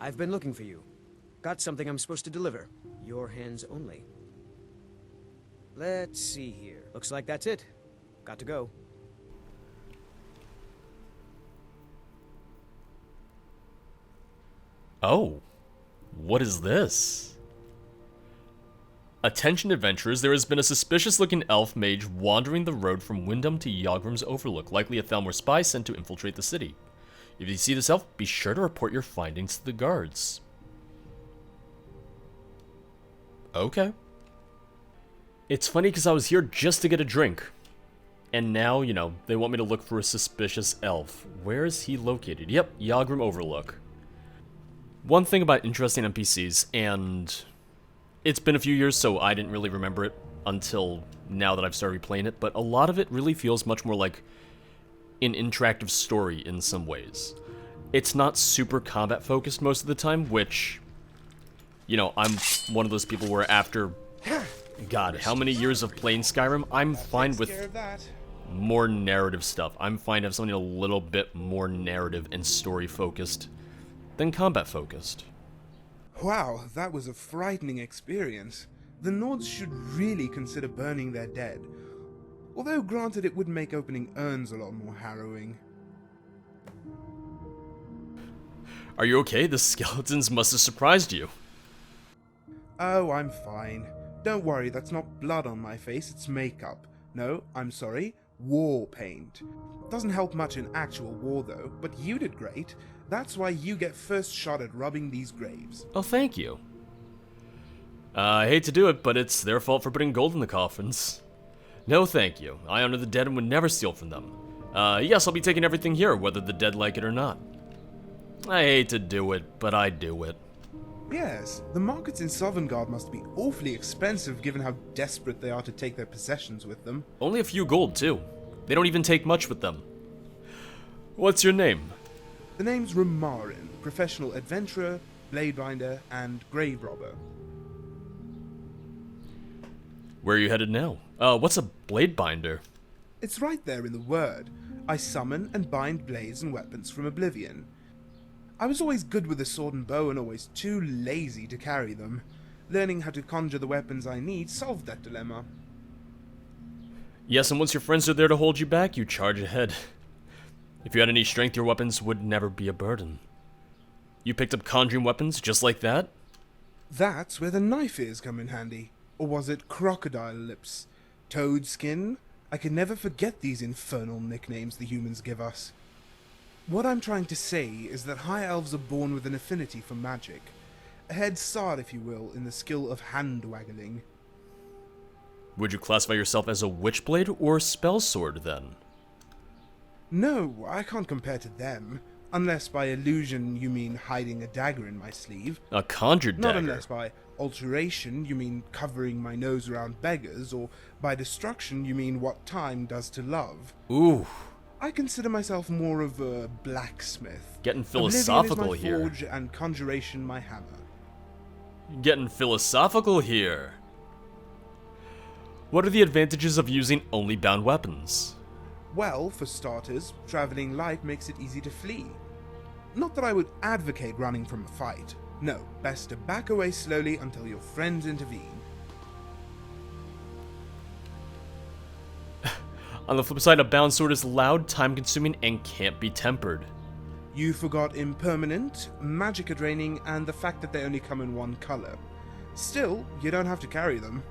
I've been looking for you. Got something I'm supposed to deliver. Your hands only. Let's see here. Looks like that's it. Got to go. Oh. What is this? Attention adventurers, there has been a suspicious-looking elf mage wandering the road from Wyndham to Yorgrim's Overlook, likely a Thalmor spy sent to infiltrate the city. If you see this elf, be sure to report your findings to the guards. Okay. It's funny because I was here just to get a drink. And now, you know, they want me to look for a suspicious elf. Where is he located? Yep, Yorgrim Overlook. One thing about interesting NPCs, and it's been a few years, so I didn't really remember it until now that I've started replaying it, but a lot of it really feels much more like an interactive story in some ways. It's not super combat focused most of the time, which, you know, I'm one of those people where after, God, how many years of playing Skyrim, I'm fine with more narrative stuff. I'm fine to have something a little bit more narrative and story focused than combat focused. Wow, that was a frightening experience. The Nords should really consider burning their dead. Although granted it would make opening urns a lot more harrowing. Are you okay? The skeletons must have surprised you. Oh, I'm fine. Don't worry, that's not blood on my face, it's makeup. No, I'm sorry, war paint. Doesn't help much in actual war though, but you did great. That's why you get first shot at rubbing these graves. Oh, thank you. I hate to do it, but it's their fault for putting gold in the coffins. No thank you. I honor the dead and would never steal from them. Yes, I'll be taking everything here, whether the dead like it or not. I hate to do it, but I do it. Yes, the markets in Sovngarde must be awfully expensive given how desperate they are to take their possessions with them. Only a few gold, too. They don't even take much with them. What's your name? The name's Rumarin, professional adventurer, Bladebinder, and grave robber. Where are you headed now? What's a Bladebinder? It's right there in the word. I summon and bind blades and weapons from Oblivion. I was always good with a sword and bow and always too lazy to carry them. Learning how to conjure the weapons I need solved that dilemma. Yes, and once your friends are there to hold you back, you charge ahead. If you had any strength, your weapons would never be a burden. You picked up conjuring weapons just like that? That's where the knife ears come in handy. Or was it crocodile lips? Toad skin? I can never forget these infernal nicknames the humans give us. What I'm trying to say is that high elves are born with an affinity for magic. A head start, if you will, in the skill of hand-waggling. Would you classify yourself as a witchblade or spell sword, then? No, I can't compare to them. Unless by illusion you mean hiding a dagger in my sleeve. A conjured dagger? Not unless by alteration you mean covering my nose around beggars, or by destruction you mean what time does to love. Ooh. I consider myself more of a blacksmith. Getting philosophical Oblivion is my here. forge and conjuration my hammer. Getting philosophical here. What are the advantages of using only bound weapons? Well, for starters, traveling light makes it easy to flee. Not that I would advocate running from a fight. No, best to back away slowly until your friends intervene. On the flip side, a bound sword is loud, time-consuming, and can't be tempered. You forgot impermanent, magica draining, and the fact that they only come in one color. Still, you don't have to carry them.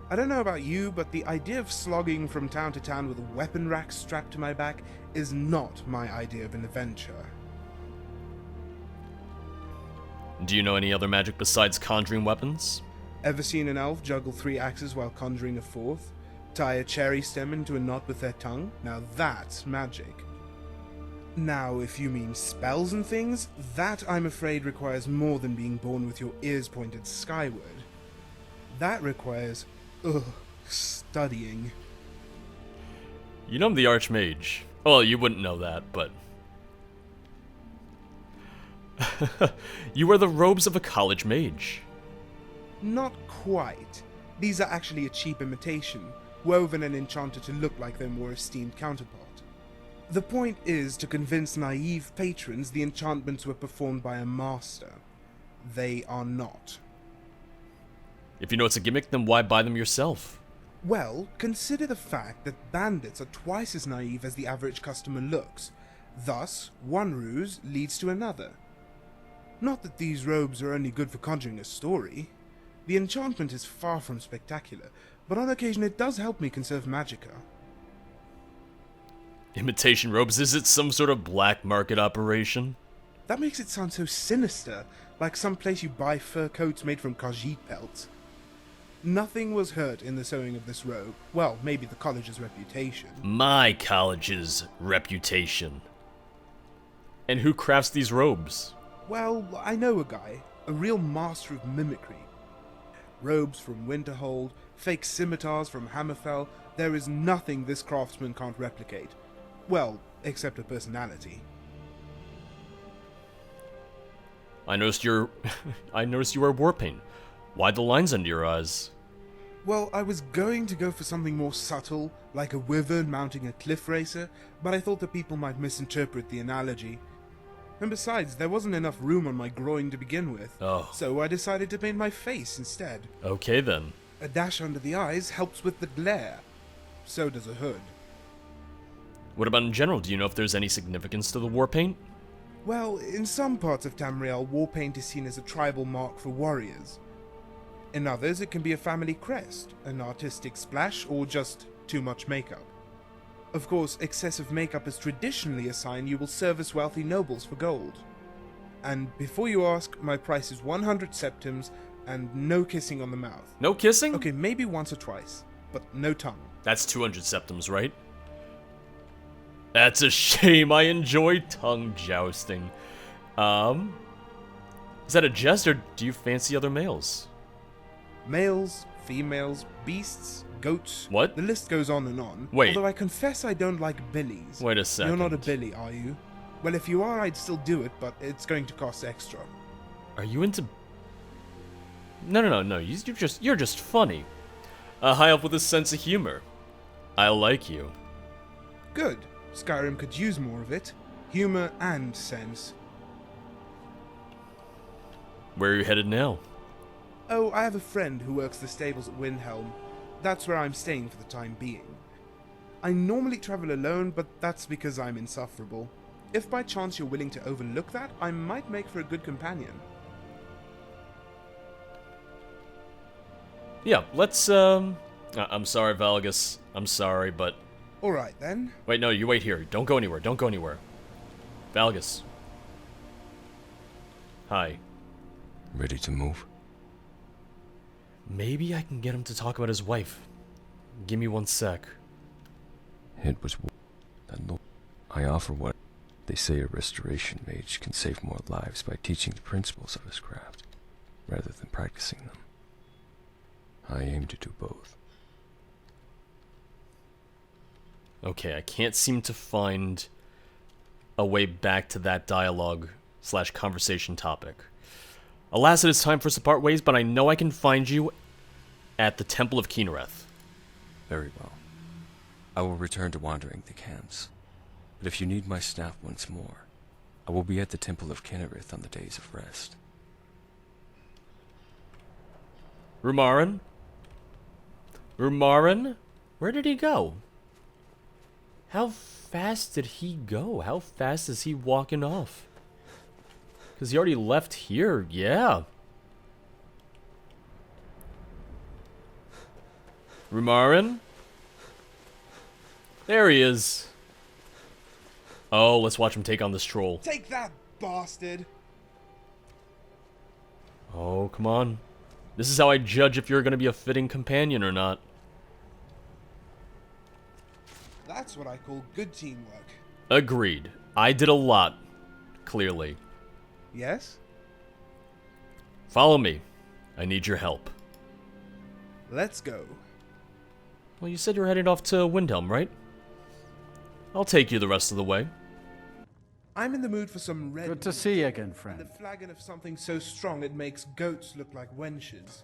I don't know about you, but the idea of slogging from town to town with a weapon rack strapped to my back is not my idea of an adventure. Do you know any other magic besides conjuring weapons? Ever seen an elf juggle 3 axes while conjuring a 4th? Tie a cherry stem into a knot with their tongue? Now that's magic. Now, if you mean spells and things, that I'm afraid requires more than being born with your ears pointed skyward. That requires, studying. You know I'm the Archmage. Well, you wouldn't know that, but... You wear the robes of a college mage. Not quite. These are actually a cheap imitation, woven and enchanted to look like their more esteemed counterpart. The point is to convince naive patrons the enchantments were performed by a master. They are not. If you know it's a gimmick, then why buy them yourself? Well, consider the fact that bandits are twice as naive as the average customer looks. Thus, one ruse leads to another. Not that these robes are only good for conjuring a story. The enchantment is far from spectacular, but on occasion it does help me conserve magicka. Imitation robes, is it some sort of black market operation? That makes it sound so sinister, like some place you buy fur coats made from Khajiit pelts. Nothing was hurt in the sewing of this robe. Well, maybe the college's reputation. My college's reputation. And who crafts these robes? Well, I know a guy, a real master of mimicry. Robes from Winterhold, fake scimitars from Hammerfell, there is nothing this craftsman can't replicate. Well, except a personality. I noticed you wear war paint. Why the lines under your eyes? Well, I was going to go for something more subtle, like a wyvern mounting a cliff racer, but I thought that people might misinterpret the analogy. And besides, there wasn't enough room on my groin to begin with. Oh. So I decided to paint my face instead. Okay then. A dash under the eyes helps with the glare. So does a hood. What about in general? Do you know if there's any significance to the war paint? Well, in some parts of Tamriel, war paint is seen as a tribal mark for warriors. In others, it can be a family crest, an artistic splash, or just too much makeup. Of course, excessive makeup is traditionally a sign you will service wealthy nobles for gold. And before you ask, my price is 100 septims and no kissing on the mouth. No kissing? Okay, maybe once or twice, but no tongue. That's 200 septims, right? That's a shame. I enjoy tongue jousting. Is that a jest, or do you fancy other males? Males, females, beasts, goats. What? The list goes on and on. Wait. Although I confess I don't like billies. Wait a second. You're not a billy, are you? Well, if you are, I'd still do it, but it's going to cost extra. Are you into... No. You're just funny. A high elf with a sense of humor. I like you. Good. Skyrim could use more of it. Humor and sense. Where are you headed now? Oh, I have a friend who works the stables at Windhelm. That's where I'm staying for the time being. I normally travel alone, but that's because I'm insufferable. If by chance you're willing to overlook that, I might make for a good companion. Yeah, let's, I'm sorry, Valgus. I'm sorry, but... Alright then. Wait, no, you wait here. Don't go anywhere. Valgus. Hi. Ready to move? Maybe I can get him to talk about his wife. Give me 1 sec. It was I offer what they say a restoration mage can save more lives by teaching the principles of his craft, rather than practicing them. I aim to do both. Okay, I can't seem to find a way back to that dialogue / conversation topic. Alas, it is time for us to part ways, but I know I can find you at the Temple of Kynareth. Very well. I will return to wandering the camps. But if you need my staff once more, I will be at the Temple of Kynareth on the days of rest. Rumarin? Rumarin? Where did he go? How fast did he go? How fast is he walking off? Because he already left here, yeah. Rumarin? There he is. Oh, let's watch him take on this troll. Take that, bastard! Oh, come on. This is how I judge if you're going to be a fitting companion or not. That's what I call good teamwork. Agreed. I did a lot, clearly. Yes? Follow me. I need your help. Let's go. Well, you said you're heading off to Windhelm, right? I'll take you the rest of the way. I'm in the mood for some red. Good to see you again, And friend. a flagon of something so strong it makes goats look like wenches.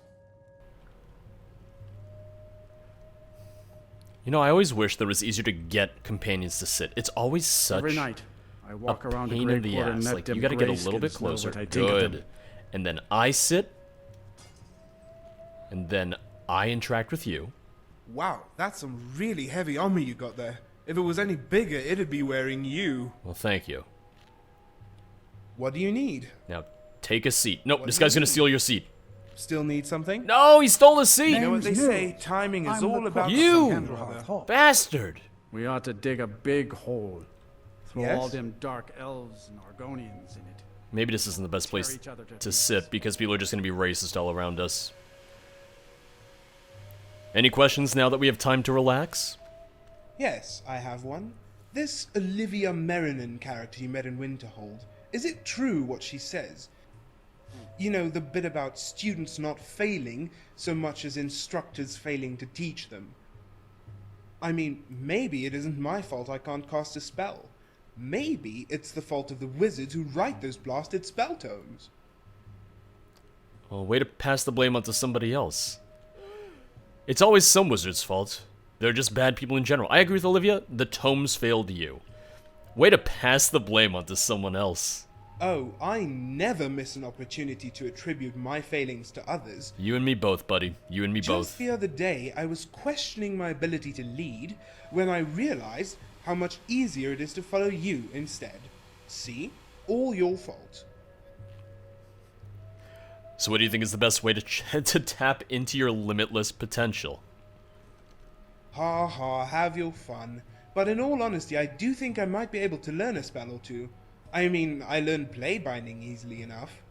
You know, I always wish that it was easier to get companions to sit. It's always such Every night, I walk a around pain the in great the quarter and ass. let Like, them you gotta get a little bit grayskins know closer. what I think of them. Good. And then I sit. And then I interact with you. Wow, that's some really heavy armor you got there. If it was any bigger, it'd be wearing you. Well, thank you. What do you need? Now, take a seat. Nope, What this do you guy's gonna mean? steal your seat. Still need something? No, he stole his seat! You know what they Name's say, Nils. timing is I'm all the about You! some brother. Bastard! We ought to dig a big hole. Throw Yes? all them dark elves and Argonians in it. Maybe this isn't the best place Tear each other to to pieces. sit because people are just gonna be racist all around us. Any questions now that we have time to relax? Yes, I have one. This Olivia Merrinan character you met in Winterhold, is it true what she says? You know, the bit about students not failing so much as instructors failing to teach them. I mean, maybe it isn't my fault I can't cast a spell. Maybe it's the fault of the wizards who write those blasted spell tomes. Well, way to pass the blame onto somebody else. It's always some wizard's fault. They're just bad people in general. I agree with Olivia. The tomes failed you. Way to pass the blame onto someone else. Oh, I never miss an opportunity to attribute my failings to others. You and me both, buddy. You and me Just both. the other day, I was questioning my ability to lead when I realized how much easier it is to follow you instead. See? All your fault. So what do you think is the best way to to tap into your limitless potential? Ha ha, have your fun. But in all honesty, I do think I might be able to learn a spell or two. I mean, I learned Bladebinding easily enough.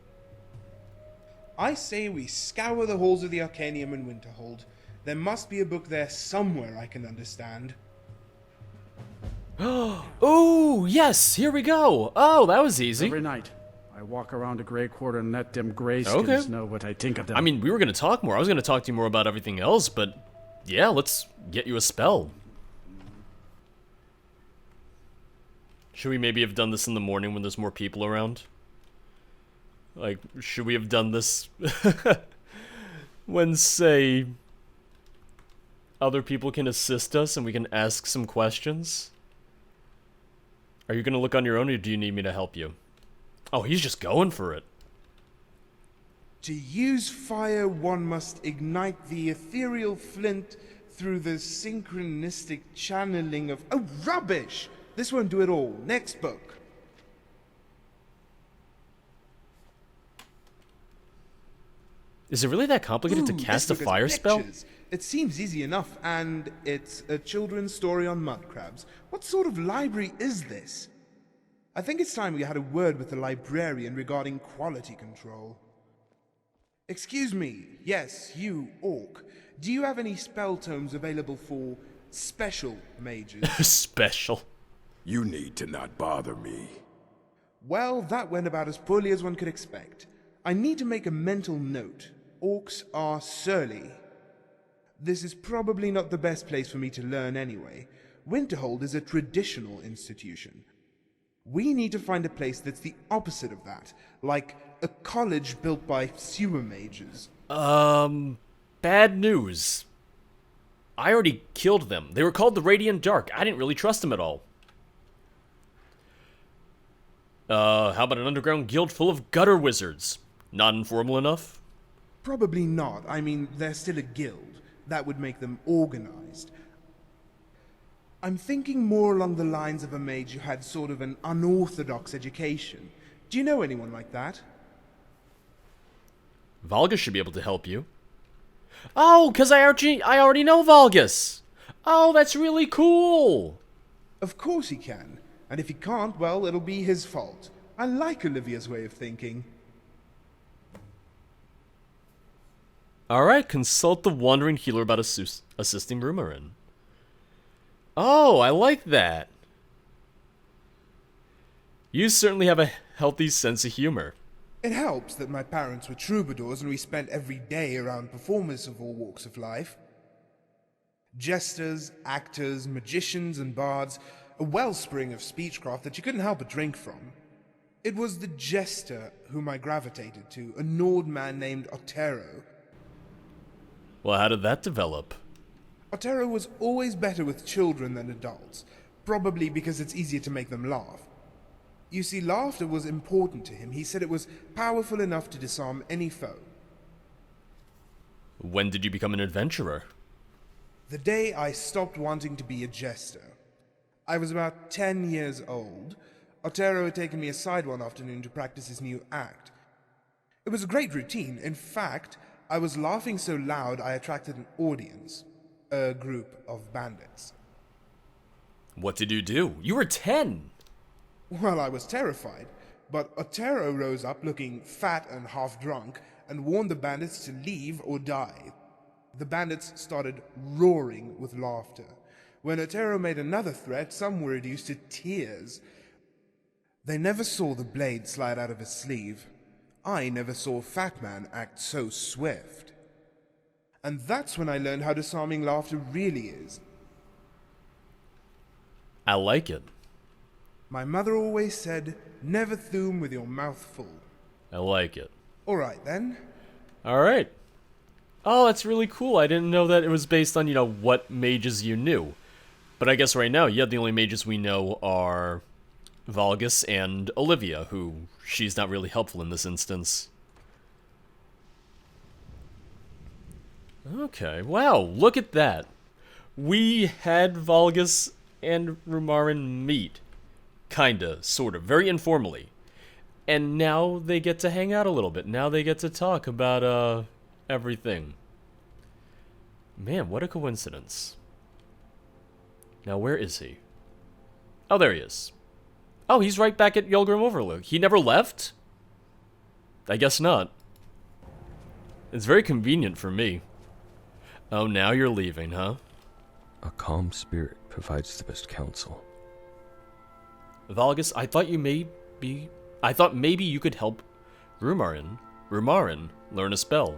I say we scour the halls of the Arcanium and Winterhold. There must be a book there somewhere I can understand. Ooh, yes, here we go. Oh, that was easy. Every night, I walk around the great quarter and let them grayskins Okay. know what I think of them. I mean, we were going to talk more. I was going to talk to you more about everything else, but yeah, let's get you a spell. Should we maybe have done this in the morning when there's more people around? Like, should we have done this when, say, other people can assist us and we can ask some questions? Are you going to look on your own, or do you need me to help you? Oh, he's just going for it. To use fire, one must ignite the ethereal flint through the synchronistic channeling of... Oh, rubbish! This won't do it all. Next book. Is it really that complicated Ooh, to cast a this book has fire spell? pictures. It seems easy enough, and it's a children's story on mud crabs. What sort of library is this? I think it's time we had a word with the librarian regarding quality control. Excuse me. Yes, you, Orc. Do you have any spell tomes available for special mages? Special. You need to not bother me. Well, that went about as poorly as one could expect. I need to make a mental note. Orcs are surly. This is probably not the best place for me to learn anyway. Winterhold is a traditional institution. We need to find a place that's the opposite of that, like a college built by sewer mages. Bad news. I already killed them. They were called the Radiant Dark. I didn't really trust them at all. How about an underground guild full of gutter wizards? Not informal enough? Probably not. I mean, they're still a guild. That would make them organized. I'm thinking more along the lines of a mage who had sort of an unorthodox education. Do you know anyone like that? Valgus should be able to help you. Oh, because I already know Valgus. Oh, that's really cool. Of course he can. And if he can't, well, it'll be his fault. I like Olivia's way of thinking. Alright, consult the Wandering Healer about assisting Rumarin. Oh, I like that. You certainly have a healthy sense of humor. It helps that my parents were troubadours and we spent every day around performers of all walks of life. Jesters, actors, magicians, and bards, a wellspring of speechcraft that you couldn't help but drink from. It was the jester whom I gravitated to, a Nord man named Otero. Well, how did that develop? Otero was always better with children than adults, probably because it's easier to make them laugh. You see, laughter was important to him. He said it was powerful enough to disarm any foe. When did you become an adventurer? The day I stopped wanting to be a jester. I was about 10 years old. Otero had taken me aside one afternoon to practice his new act. It was a great routine. In fact, I was laughing so loud I attracted an audience. A group of bandits. What did you do? You were 10! Well, I was terrified, but Otero rose up looking fat and half-drunk and warned the bandits to leave or die. The bandits started roaring with laughter. When Otero made another threat, some were reduced to tears. They never saw the blade slide out of his sleeve. I never saw a fat man act so swift. And that's when I learned how disarming laughter really is. I like it. My mother always said, never thume with your mouth full. I like it. Alright then. Alright. Oh, that's really cool. I didn't know that it was based on, what mages you knew. But I guess right now, yeah, the only mages we know are Valgus and Olivia, who she's not really helpful in this instance. Okay, wow, look at that. We had Valgus and Rumarin meet. Kinda, sorta, very informally. And now they get to hang out a little bit. Now they get to talk about, everything. Man, what a coincidence. Now, where is he? Oh, there he is. Oh, he's right back at Yorgrim Overlook. He never left? I guess not. It's very convenient for me. Oh, now you're leaving, huh? A calm spirit provides the best counsel. Valgus, I thought maybe you could help Rumarin learn a spell.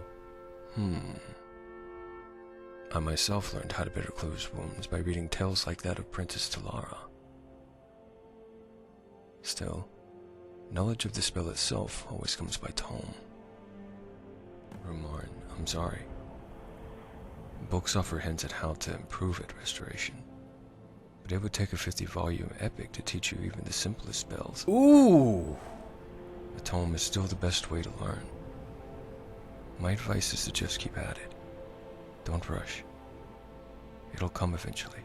I myself learned how to better close wounds by reading tales like that of Princess Talara. Still, knowledge of the spell itself always comes by tome. Rumarin, I'm sorry. Books offer hints at how to improve at restoration, but it would take a 50-volume epic to teach you even the simplest spells. Ooh! A tome is still the best way to learn. My advice is to just keep at it. Don't rush. It'll come eventually.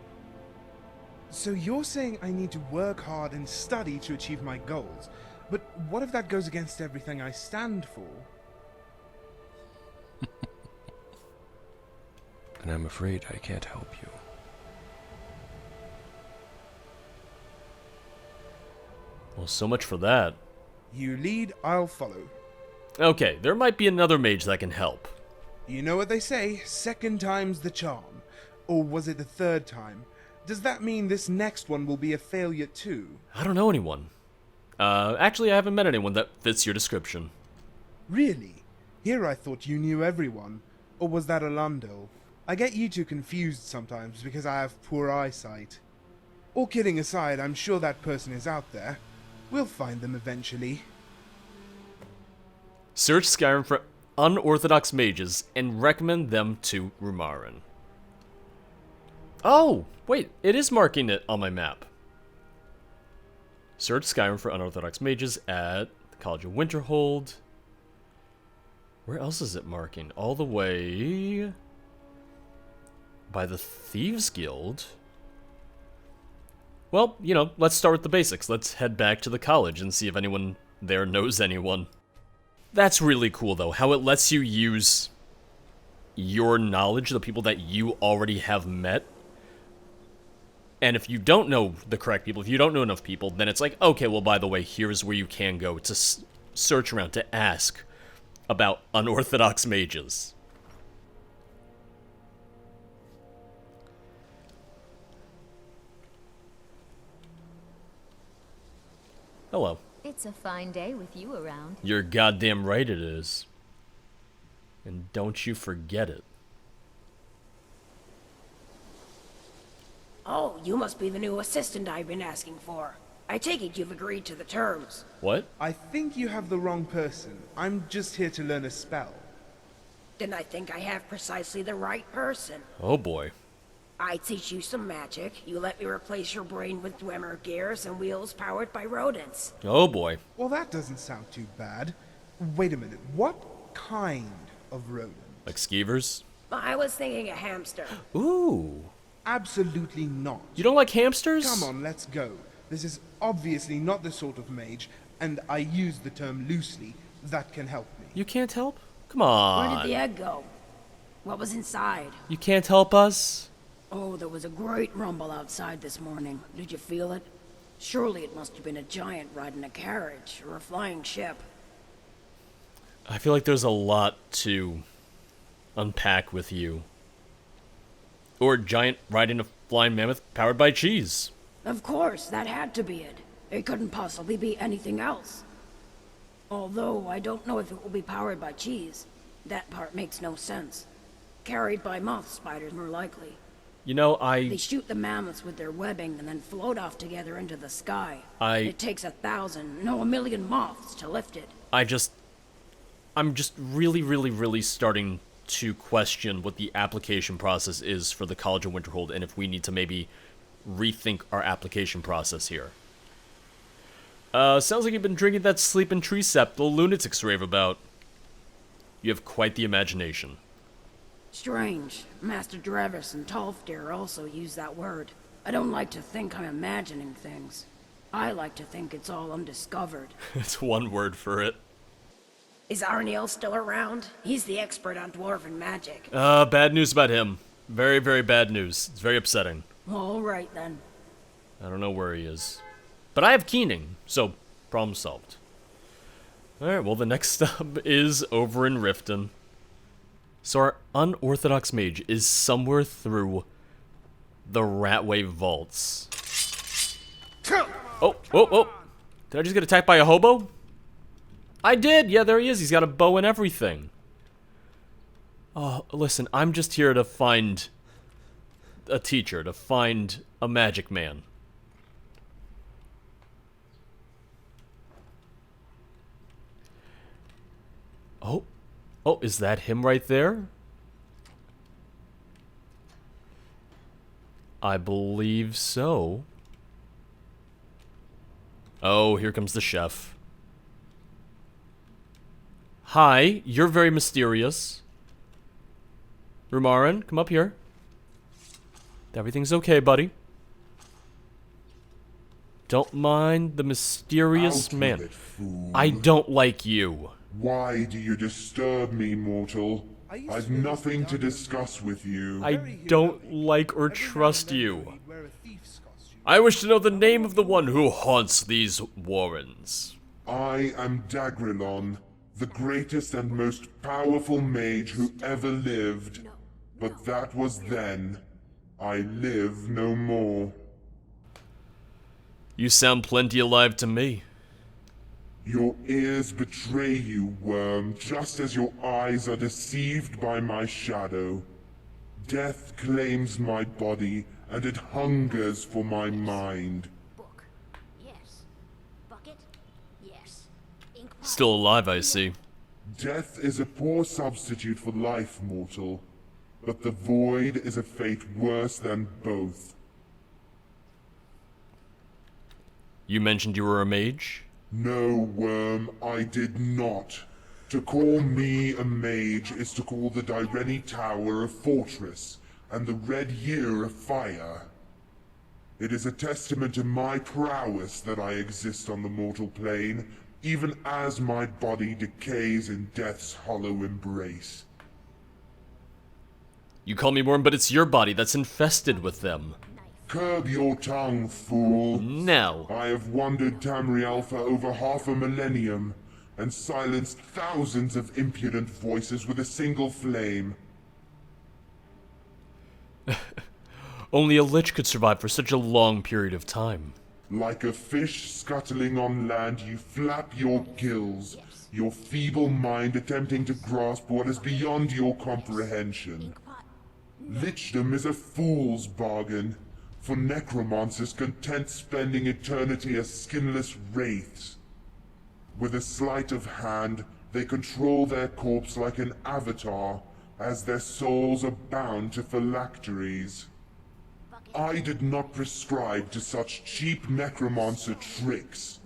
So you're saying I need to work hard and study to achieve my goals, but what if that goes against everything I stand for? And I'm afraid I can't help you. Well, so much for that. You lead, I'll follow. Okay, there might be another mage that can help. You know what they say, second time's the charm. Or was it the third time? Does that mean this next one will be a failure too? I don't know anyone. Actually, I haven't met anyone that fits your description. Really? Here I thought you knew everyone. Or was that a Mandol? I get you two confused sometimes because I have poor eyesight. All kidding aside, I'm sure that person is out there. We'll find them eventually. Search Skyrim for unorthodox mages and recommend them to Rumarin. Oh, wait, it is marking it on my map. Search Skyrim for unorthodox mages at the College of Winterhold. Where else is it marking? All the way by the Thieves Guild. Well, let's start with the basics. Let's head back to the college and see if anyone there knows anyone. That's really cool, though, how it lets you use your knowledge, the people that you already have met. And if you don't know the correct people, if you don't know enough people, then it's like, okay, well, by the way, here's where you can go to search around, to ask about unorthodox mages. Hello. It's a fine day with you around. You're goddamn right it is. And don't you forget it. Oh, you must be the new assistant I've been asking for. I take it you've agreed to the terms. What? I think you have the wrong person. I'm just here to learn a spell. Then I think I have precisely the right person. Oh boy. I teach you some magic. You let me replace your brain with Dwemer gears and wheels powered by rodents. Oh boy. Well, that doesn't sound too bad. Wait a minute, what kind of rodent? Like skeevers? I was thinking a hamster. Ooh. Absolutely not. You don't like hamsters? Come on, let's go. This is obviously not the sort of mage, and I use the term loosely, that can help me. You can't help? Come Where on. did the egg go? What was inside? You can't help us? Oh, there was a great rumble outside this morning. Did you feel it? Surely it must have been a giant riding a carriage or a flying ship. I feel like there's a lot to unpack with you. Or a giant riding a flying mammoth powered by cheese. Of course, that had to be it. It couldn't possibly be anything else. Although, I don't know if it will be powered by cheese. That part makes no sense. Carried by moth spiders, more likely. You know, They shoot the mammoths with their webbing and then float off together into the sky. It takes 1,000, no, 1,000,000 moths to lift it. I'm just really starting to question what the application process is for the College of Winterhold, and if we need to maybe rethink our application process here. Sounds like you've been drinking that sleeping tree sap the lunatics rave about. You have quite the imagination. Strange. Master Drevis and Tolfdir also use that word. I don't like to think I'm imagining things. I like to think it's all undiscovered. It's one word for it. Is Arniel still around? He's the expert on dwarven magic. Bad news about him. Very bad news. It's very upsetting. All right, then. I don't know where he is. But I have Keening, so problem solved. Alright, well the next stop is over in Riften. So our unorthodox mage is somewhere through the Ratway vaults. Oh. Did I just get attacked by a hobo? I did! Yeah, there he is. He's got a bow and everything. Oh, listen, I'm just here to find a teacher, to find a magic man. Oh, is that him right there? I believe so. Oh, here comes the chef. Hi, you're very mysterious. Rumarin, come up here. Everything's okay, buddy. Don't mind the mysterious man. It, fool. I don't like you. Why do you disturb me, mortal? I've nothing to discuss with you. I don't like or trust you. I wish to know the name of the one who haunts these warrens. I am Dagri'Lon, the greatest and most powerful mage who ever lived. But that was then. I live no more. You sound plenty alive to me. Your ears betray you, worm, just as your eyes are deceived by my shadow. Death claims my body, and it hungers for my mind. Book. Yes. Bucket. Yes. Ink pot. Still alive, I see. Death is a poor substitute for life, mortal. But the void is a fate worse than both. You mentioned you were a mage? No, worm, I did not. To call me a mage is to call the Dyreni Tower a fortress, and the Red Year a fire. It is a testament to my prowess that I exist on the mortal plane, even as my body decays in death's hollow embrace. You call me worm, but it's your body that's infested with them. Curb your tongue, fool. No. I have wandered Tamriel for over half a millennium, and silenced thousands of impudent voices with a single flame. Only a lich could survive for such a long period of time. Like a fish scuttling on land, you flap your gills, your feeble mind attempting to grasp what is beyond your comprehension. Lichdom is a fool's bargain, for necromancers content spending eternity as skinless wraiths. With a sleight of hand, they control their corpse like an avatar, as their souls are bound to phylacteries. I did not prescribe to such cheap necromancer tricks.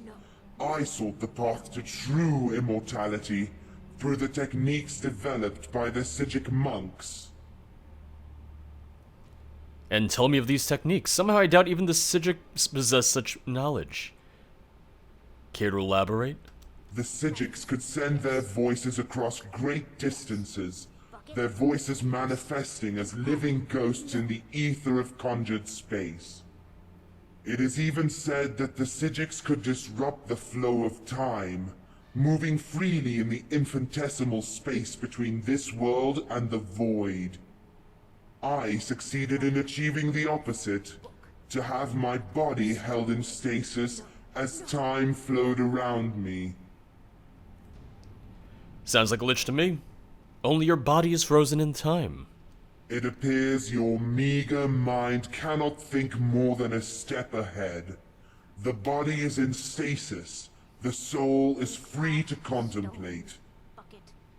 I sought the path to true immortality through the techniques developed by the Sijic monks. And tell me of these techniques. Somehow I doubt even the Sijics possess such knowledge. Care to elaborate? The Sijics could send their voices across great distances, their voices manifesting as living ghosts in the ether of conjured space. It is even said that the Sijics could disrupt the flow of time, moving freely in the infinitesimal space between this world and the void. I succeeded in achieving the opposite, to have my body held in stasis as time flowed around me. Sounds like a lich to me. Only your body is frozen in time. It appears your meager mind cannot think more than a step ahead. The body is in stasis. The soul is free to contemplate.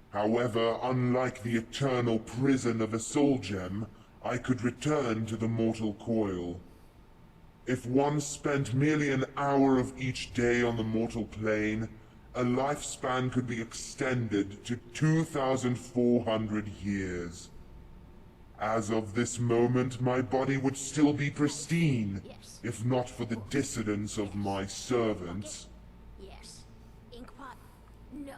However, unlike the eternal prison of a soul gem, I could return to the mortal coil. If one spent merely an hour of each day on the mortal plane, a lifespan could be extended to 2,400 years. As of this moment, my body would still be pristine, if not for the dissidence of my servants. Yes. Inkpot? No.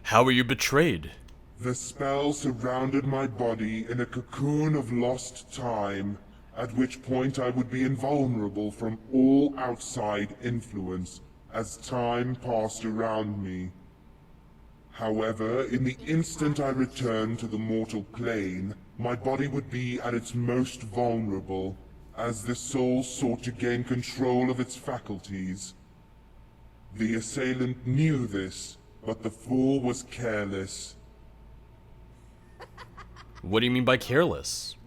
How were you betrayed? The spell surrounded my body in a cocoon of lost time, at which point I would be invulnerable from all outside influence as time passed around me. However, in the instant I returned to the mortal plane, my body would be at its most vulnerable, as the soul sought to gain control of its faculties. The assailant knew this, but the fool was careless. What do you mean by careless?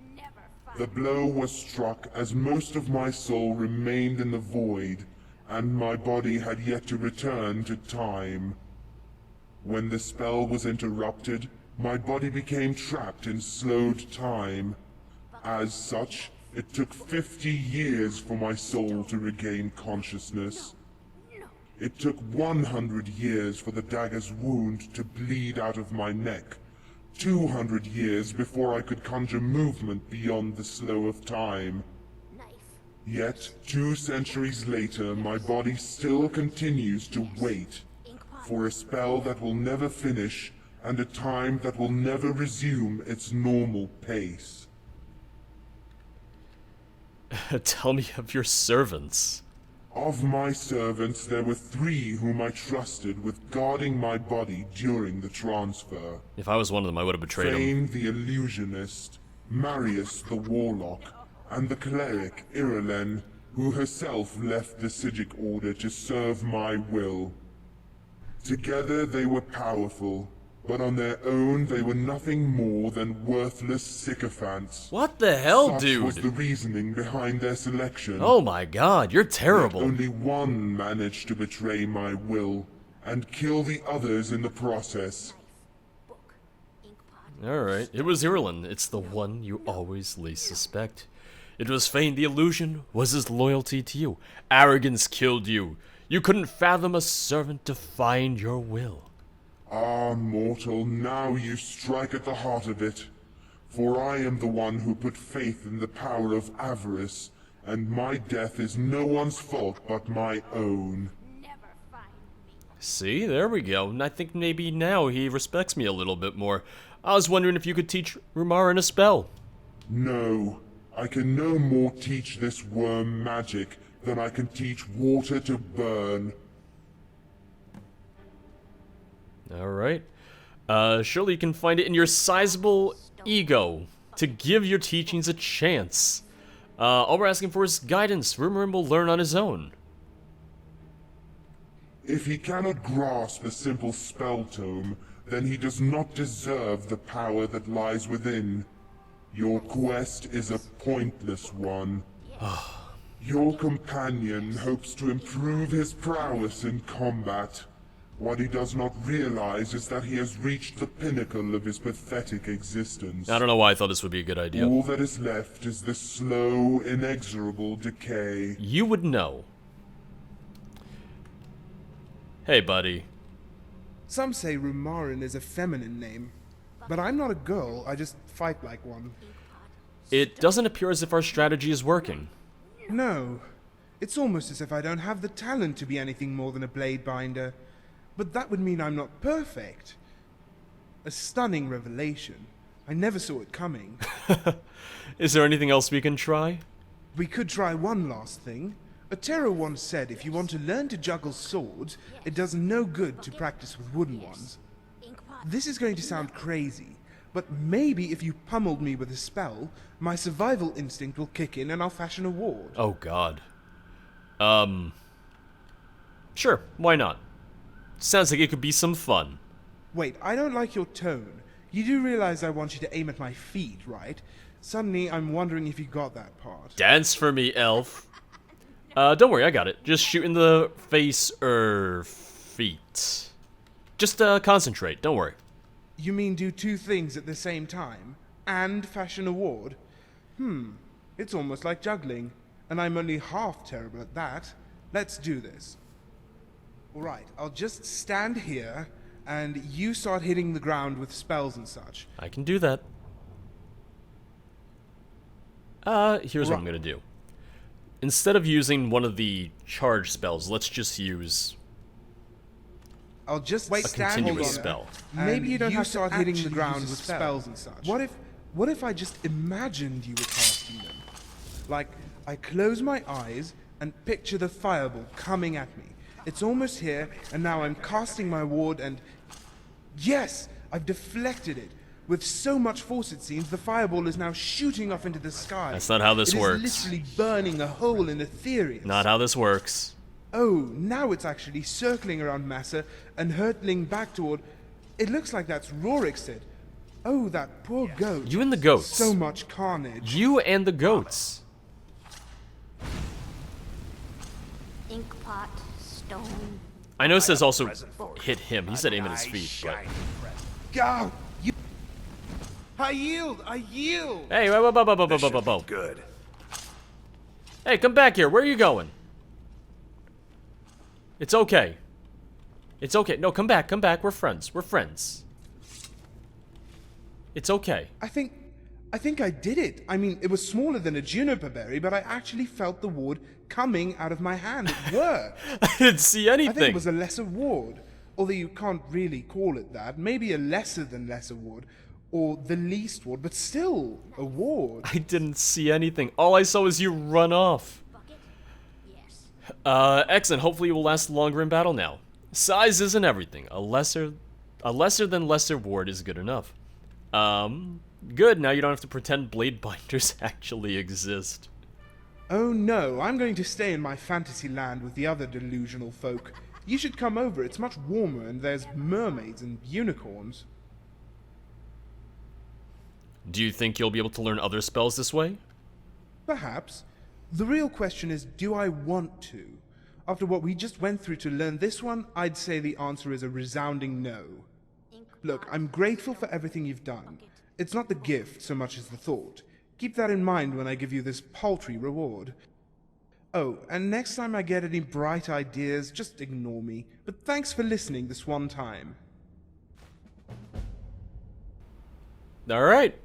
The blow was struck as most of my soul remained in the void, and my body had yet to return to time. When the spell was interrupted, my body became trapped in slowed time. As such, it took 50 years for my soul to regain consciousness. It took 100 years for the dagger's wound to bleed out of my neck. 200 years before I could conjure movement beyond the slow of time. Yet, 2 centuries later, my body still continues to wait for a spell that will never finish and a time that will never resume its normal pace. Tell me of your servants. Of my servants, there were 3 whom I trusted with guarding my body during the transfer. If I was one of them, I would have betrayed him. Fane the illusionist, Marius the warlock, and the cleric Irulen, who herself left the Sijic order to serve my will. Together they were powerful, but on their own they were nothing more than worthless sycophants. What the hell, Such dude? was the reasoning behind their selection. Oh my god, you're terrible. Yet only one managed to betray my will, and kill the others in the process. Alright, it was Irulen. It's the one you always least suspect. It was Fane the illusion, was his loyalty to you. Arrogance killed you. You couldn't fathom a servant defying your will. Ah, mortal, now you strike at the heart of it. For I am the one who put faith in the power of avarice, and my death is no one's fault but my own. See, there we go. And I think maybe now he respects me a little bit more. I was wondering if you could teach Rumarin a spell. No, I can no more teach this worm magic than I can teach water to burn. Alright. Surely you can find it in your sizable ego to give your teachings a chance. All we're asking for is guidance. Rumarin will learn on his own. If he cannot grasp a simple spell tome, then he does not deserve the power that lies within. Your quest is a pointless one. Your companion hopes to improve his prowess in combat. What he does not realize is that he has reached the pinnacle of his pathetic existence. I don't know why I thought this would be a good idea. All that is left is the slow, inexorable decay. You would know. Hey, buddy. Some say Rumarin is a feminine name, but I'm not a girl, I just fight like one. It doesn't appear as if our strategy is working. No, it's almost as if I don't have the talent to be anything more than a Bladebinder, but that would mean I'm not perfect. A stunning revelation. I never saw it coming. Is there anything else we can try? We could try one last thing. Otero once said if you want to learn to juggle swords, it does no good to practice with wooden ones. This is going to sound crazy, but maybe if you pummeled me with a spell, my survival instinct will kick in and I'll fashion a ward. Oh, God. Sure, why not? Sounds like it could be some fun. Wait, I don't like your tone. You do realize I want you to aim at my feet, right? Suddenly, I'm wondering if you got that part. Dance for me, elf. Don't worry, I got it. Just shoot in the face or feet. Just concentrate, don't worry. You mean do two things at the same time? And fashion a ward? It's almost like juggling. And I'm only half terrible at that. Let's do this. Alright, I'll just stand here, and you start hitting the ground with spells and such. I can do that. Here's what I'm gonna do. Instead of using one of the charge spells, let's just use I'll just a stand continuous here, spell. Maybe you don't have to start hitting the actually ground use a with spell. spells and such. What if I just imagined you were casting them? Like, I close my eyes and picture the fireball coming at me. It's almost here, and now I'm casting my ward and... Yes! I've deflected it. With so much force, it seems, the fireball is now shooting off into the sky. That's not how this works. It is literally burning a hole in Aetherius. Not how this works. Oh, now it's actually circling around Massa and hurtling back toward... It looks like that's Rorik's said. Oh, that poor goat. You and the goats. So much carnage. You and the goats. Inkpot, stone. I know it says also hit him. He said aim at his feet, but... Go! You... I yield! I yield! Hey, whoa. Good. Hey, come back here. Where are you going? It's okay. It's okay. No, come back. Come back. We're friends. We're friends. It's okay. I think I did it. I mean, it was smaller than a juniper berry, but I actually felt the ward coming out of my hand. It worked. I didn't see anything. I think it was a lesser ward. Although you can't really call it that. Maybe a lesser than lesser ward. Or the least ward, but still a ward. I didn't see anything. All I saw was you run off. Yes. Excellent. Hopefully you will last longer in battle now. Size isn't everything. A lesser than lesser ward is good enough. Good. Now you don't have to pretend Bladebinders actually exist. Oh no, I'm going to stay in my fantasy land with the other delusional folk. You should come over, it's much warmer and there's mermaids and unicorns. Do you think you'll be able to learn other spells this way? Perhaps. The real question is, do I want to? After what we just went through to learn this one, I'd say the answer is a resounding no. Look, I'm grateful for everything you've done. It's not the gift so much as the thought. Keep that in mind when I give you this paltry reward. Oh, and next time I get any bright ideas, just ignore me. But thanks for listening this one time. Alright.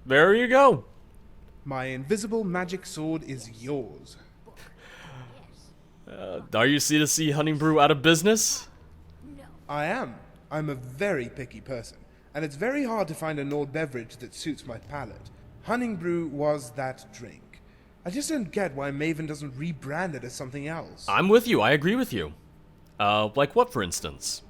There you go. My invisible magic sword is yours. Are you C2C Hunting Brew out of business? I am. I'm a very picky person, and it's very hard to find a Nord beverage that suits my palate. Hunting Brew was that drink. I just don't get why Maven doesn't rebrand it as something else. I'm with you. I agree with you. Like what, for instance?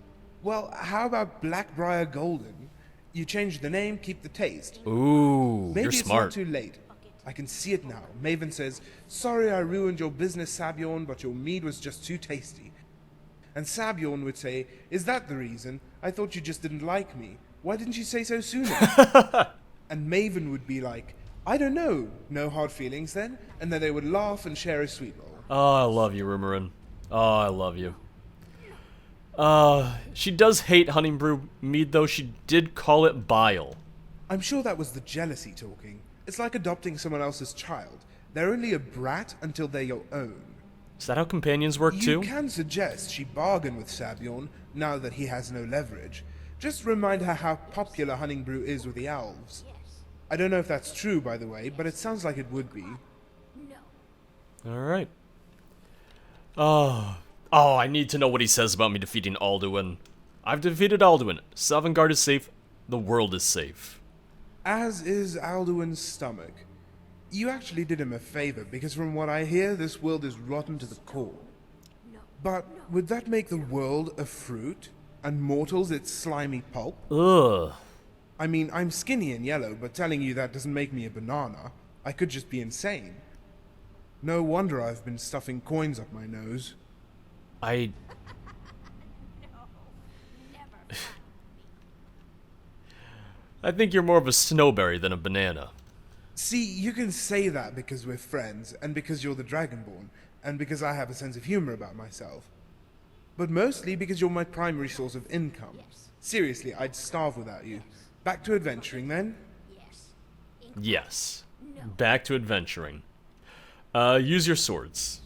Well, how about Black-Briar Golden? You change the name, keep the taste. Ooh, Maybe you're it's smart. not too late. I can see it now. Maven says, "Sorry I ruined your business, Sabjorn, but your mead was just too tasty." And Sabjorn would say, "Is that the reason? I thought you just didn't like me. Why didn't you say so sooner?" And Maven would be like, "I don't know. No hard feelings then?" And then they would laugh and share a sweet roll. Oh, I love you, Rumarin. Oh, I love you. She does hate Honningbrew mead, though. She did call it bile. I'm sure that was the jealousy talking. It's like adopting someone else's child. They're only a brat until they're your own. Is that how companions work, too? You can suggest she bargain with Sabjorn, now that he has no leverage. Just remind her how popular Honningbrew is with the elves. I don't know if that's true, by the way, but it sounds like it would be. Alright. Oh, I need to know what he says about me defeating Alduin. I've defeated Alduin. Sovngarde is safe. The world is safe. As is Alduin's stomach. You actually did him a favor, because from what I hear, this world is rotten to the core. But would that make the world a fruit, and mortals its slimy pulp? Ugh. I mean, I'm skinny and yellow, but telling you that doesn't make me a banana. I could just be insane. No wonder I've been stuffing coins up my nose. I think you're more of a snowberry than a banana. See, you can say that because we're friends, and because you're the Dragonborn, and because I have a sense of humor about myself. But mostly because you're my primary source of income. Seriously, I'd starve without you. Back to adventuring, then? Yes. Back to adventuring. Use your swords.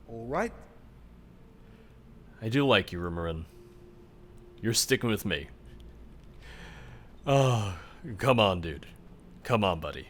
Alright. I do like you, Rumarin. You're sticking with me. Oh, come on, dude. Come on, buddy.